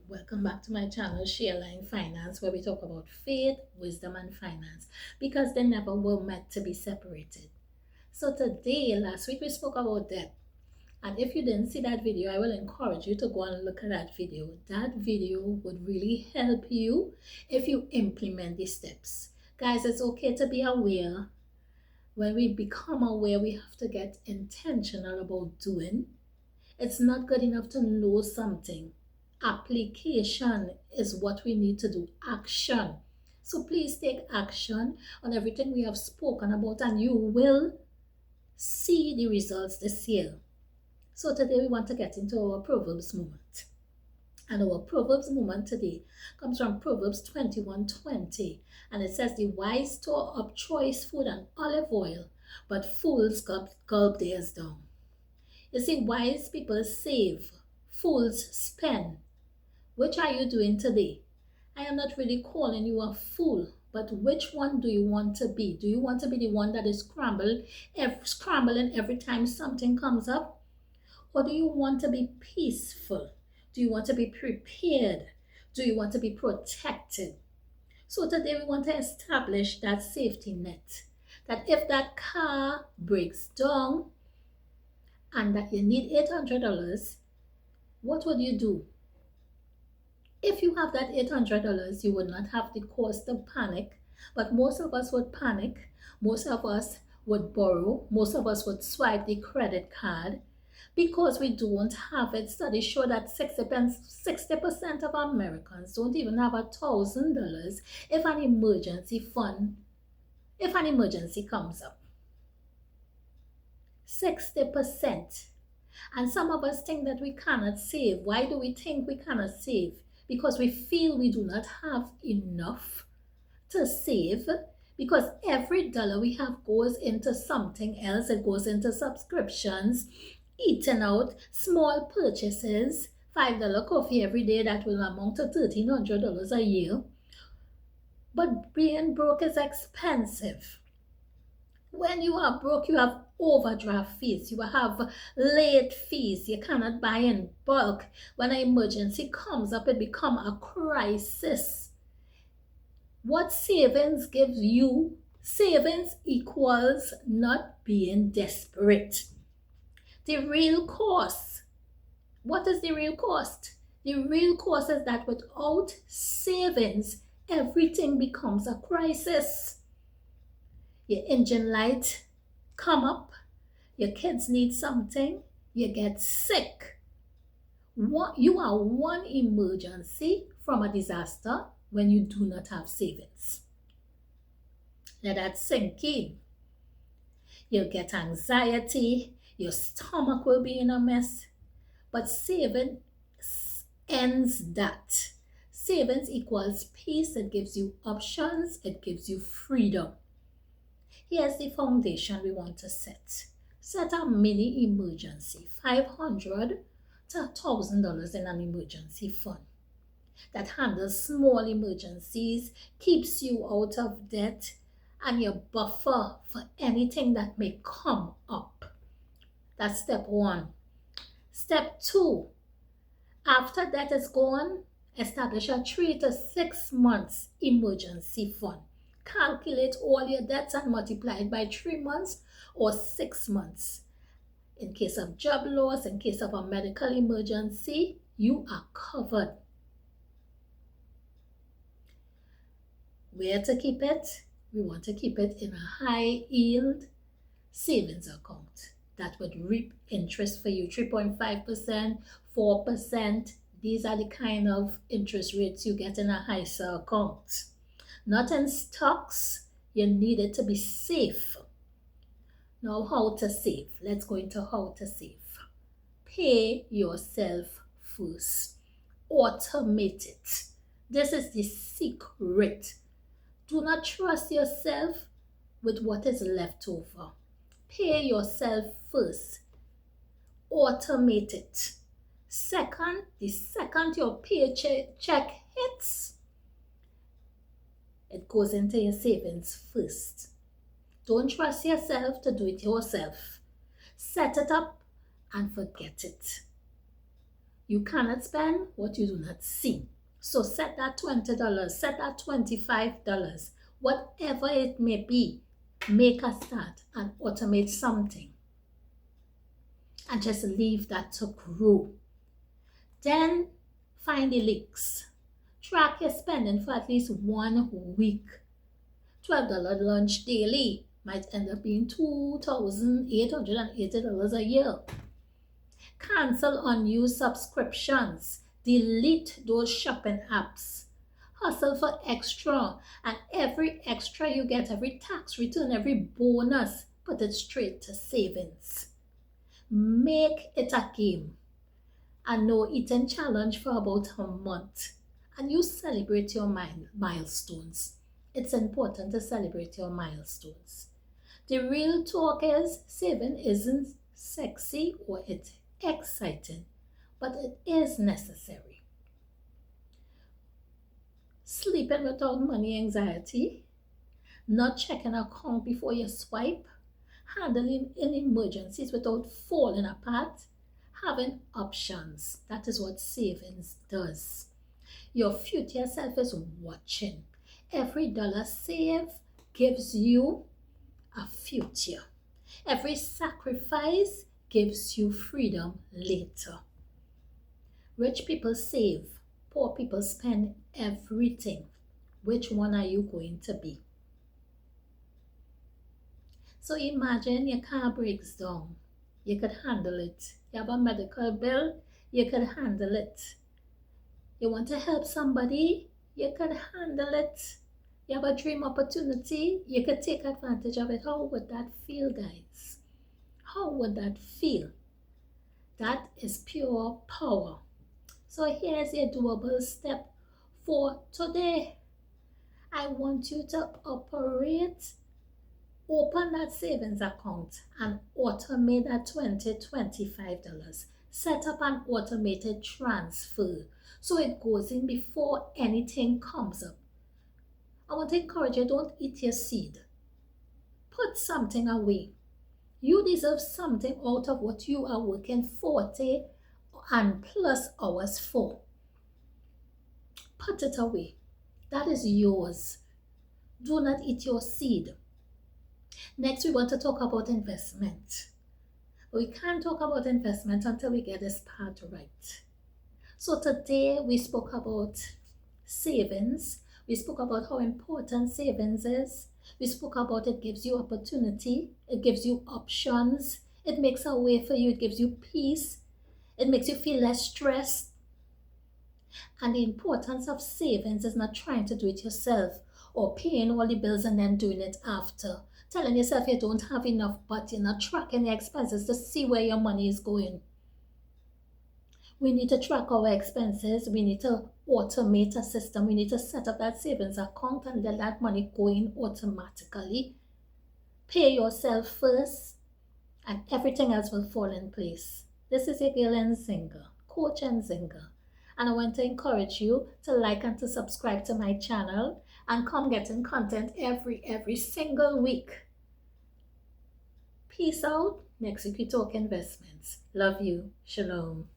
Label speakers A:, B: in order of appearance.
A: Welcome back to my channel, Shareline Finance, where we talk about faith, wisdom, and finance because they never were meant to be separated. So today, last week we spoke about debt. And if you didn't see that video, I will encourage you to go and look at that video. That video would really help you if you implement these steps. Guys, it's okay to be aware. When we become aware, we have to get intentional about doing. It's not good enough to know something. Application is what we need to do. Action. So please take action on everything we have spoken about, and you will see the results this year. So today we want to get into our Proverbs moment. And our Proverbs moment today comes from Proverbs 21:20. And it says, the wise store up choice food and olive oil, but fools gulp theirs down. You see, wise people save, fools spend. Which are you doing today? I am not really calling you a fool, but which one do you want to be? Do you want to be the one that is scrambling every time something comes up? Or do you want to be peaceful? Do you want to be prepared? Do you want to be protected? So today we want to establish that safety net. That if that car breaks down and that you need $800, what would you do? If you have that $800, you would not have the cause to panic, but most of us would panic. Most of us would borrow. Most of us would swipe the credit card because we don't have it. Studies show that 60% of Americans don't even have $1,000 if an emergency comes up. 60%. And some of us think that we cannot save. Why do we think we cannot save? Because we feel we do not have enough to save, because every dollar we have goes into something else. It goes into subscriptions, eating out, small purchases, $5 coffee every day that will amount to $1,300 a year. But being broke is expensive. When you are broke, you have overdraft fees, you have late fees, you cannot buy in bulk. When an emergency comes up, it becomes a crisis. What savings gives you? Savings equals not being desperate. The real cost. What is the real cost? The real cost is that without savings, everything becomes a crisis. Your engine light come up, your kids need something, you get sick. You are one emergency from a disaster when you do not have savings. Let that sink in. You'll get anxiety, your stomach will be in a mess, but saving ends that. Savings equals peace. It gives you options, it gives you freedom. Here's the foundation we want to set. Set a mini emergency, $500 to $1,000 in an emergency fund that handles small emergencies, keeps you out of debt, and your buffer for anything that may come up. That's step one. Step two, after that is gone, establish a 3 to 6 months emergency fund. Calculate all your debts and multiply it by 3 months or 6 months. In case of job loss, in case of a medical emergency, you are covered. Where to keep it? We want to keep it in a high yield savings account that would reap interest for you, 3.5%, 4%. These are the kind of interest rates you get in a HISA account. Not in stocks. You need it to be safe. Now, how to save? Let's go into how to save. Pay yourself first. Automate it. This is the secret. Do not trust yourself with what is left over. Pay yourself first. Automate it. Second, the second your paycheck hits, it goes into your savings first. Don't trust yourself to do it yourself. Set it up and forget it. You cannot spend what you do not see. So set that $20, set that $25, whatever it may be, make a start and automate something. And just leave that to grow. Then find the leaks. Track your spending for at least 1 week. $12 lunch daily might end up being $2,880 a year. Cancel unused subscriptions. Delete those shopping apps. Hustle for extra, and every extra you get, every tax return, every bonus, put it straight to savings. Make it a game. And no eating challenge for about a month. And you celebrate your milestones. It's important to celebrate your milestones. The real talk is saving isn't sexy or it's exciting, but it is necessary. Sleeping without money anxiety, not checking account before you swipe, handling in emergencies without falling apart, having options. That is what savings does. Your future self is watching. Every dollar saved gives you a future. Every sacrifice gives you freedom later. Rich people save, poor people spend everything. Which one are you going to be? So imagine your car breaks down. You could handle it. You have a medical bill, you could handle it. You want to help somebody, you could handle it. You have a dream opportunity, you could take advantage of it. How would that feel, guys? How would that feel? That is pure power. So here's a doable step for today. I want you to open that savings account and automate that $25. Set up an automated transfer so it goes in before anything comes up. I want to encourage you, don't eat your seed. Put something away. You deserve something out of what you are working 40 and plus hours for. Put it away. That is yours. Do not eat your seed. Next, we want to talk about investment. We can't talk about investment until we get this part right. So today we spoke about savings. We spoke about how important savings is. We spoke about it gives you opportunity. It gives you options. It makes a way for you. It gives you peace. It makes you feel less stressed. And the importance of savings is not trying to do it yourself or paying all the bills and then doing it after. Telling yourself you don't have enough, but you're not tracking your expenses to see where your money is going. We need to track our expenses. We need to automate a system. We need to set up that savings account and let that money go in automatically. Pay yourself first and everything else will fall in place. This is your girl Nzinga, Coach Nzinga. And I want to encourage you to like and to subscribe to my channel and come getting content every single week. Peace out. Next week we talk investments. Love you. Shalom.